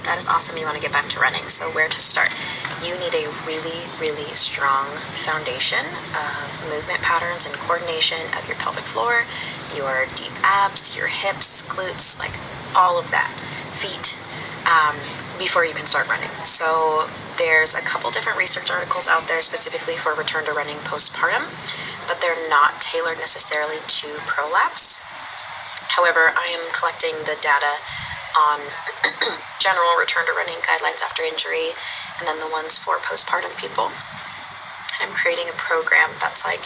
That is awesome. You want to get back to running. So where to start? You need a really, really strong foundation of movement patterns and coordination of your pelvic floor, your deep abs, your hips, glutes, like all of that, feet, before you can start running. So there's a couple different research articles out there specifically for return to running postpartum, but they're not tailored necessarily to prolapse. However, I am collecting the data on general return to running guidelines after injury, and then the ones for postpartum people. And I'm creating a program that's like,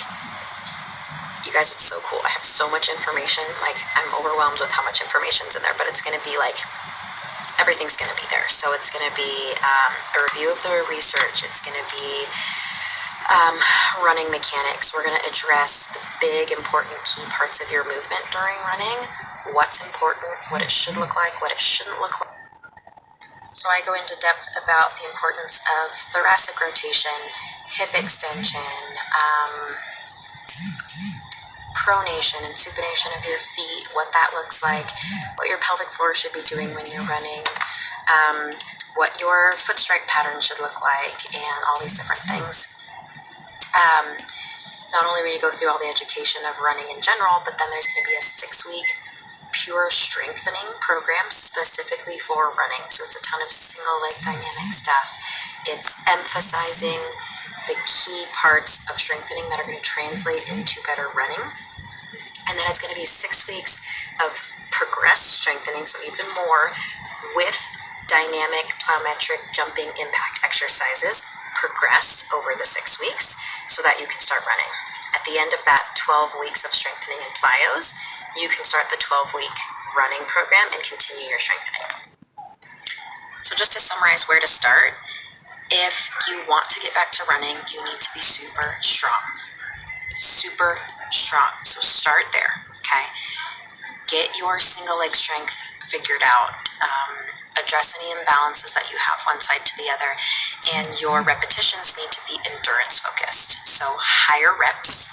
you guys, it's so cool. I have so much information. Like, I'm overwhelmed with how much information's in there, but it's going to be like, everything's going to be there. So it's going to be a review of the research. It's going to be running mechanics. We're going to address the big, important key parts of your movement during running, what's important, what it should look like, what it shouldn't look like. So I go into depth about the importance of thoracic rotation, hip extension, pronation and supination of your feet, what that looks like, what your pelvic floor should be doing when you're running, what your foot strike pattern should look like, and all these different things. Not only will you go through all the education of running in general, but then there's going to be a 6-week pure strengthening program specifically for running. So it's a ton of single leg dynamic stuff. It's emphasizing the key parts of strengthening that are going to translate into better running. And then it's going to be 6 weeks of progressed strengthening, so even more, with dynamic plyometric jumping impact exercises progressed over the 6 weeks so that you can start running. At the end of that 12 weeks of strengthening in plyos, you can start the 12-week running program and continue your strengthening. So just to summarize where to start, if you want to get back to running, you need to be super strong. Super strong. So start there, okay? Get your single leg strength figured out. Address any imbalances that you have one side to the other, and your repetitions need to be endurance focused. So higher reps,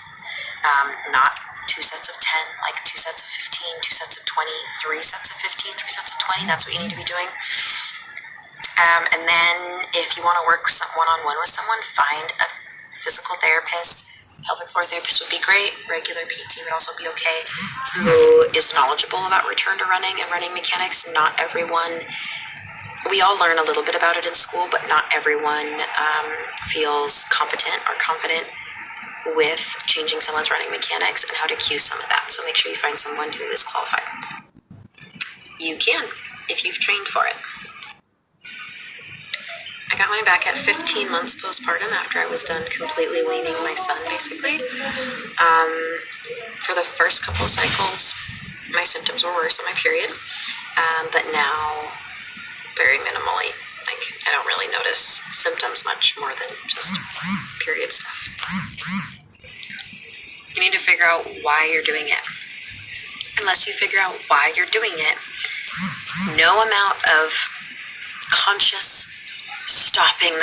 not 2 sets of 10, like 2 sets of 15, 2 sets of 20, 3 sets of 15, 3 sets of 20. That's what you need to be doing. And then if you want to work one-on-one with someone, find a physical therapist. Pelvic floor therapist would be great. Regular PT would also be okay, who is knowledgeable about return to running and running mechanics. Not everyone, we all learn a little bit about it in school, but not everyone feels competent or confident with changing someone's running mechanics and how to cue some of that. So make sure you find someone who is qualified. You can, if you've trained for it. I got mine back at 15 months postpartum after I was done completely weaning my son, basically. For the first couple of cycles, my symptoms were worse on my period, but now very minimally. Like, I don't really notice symptoms much more than just period stuff. You need to figure out why you're doing it. Unless you figure out why you're doing it, no amount of conscious stopping the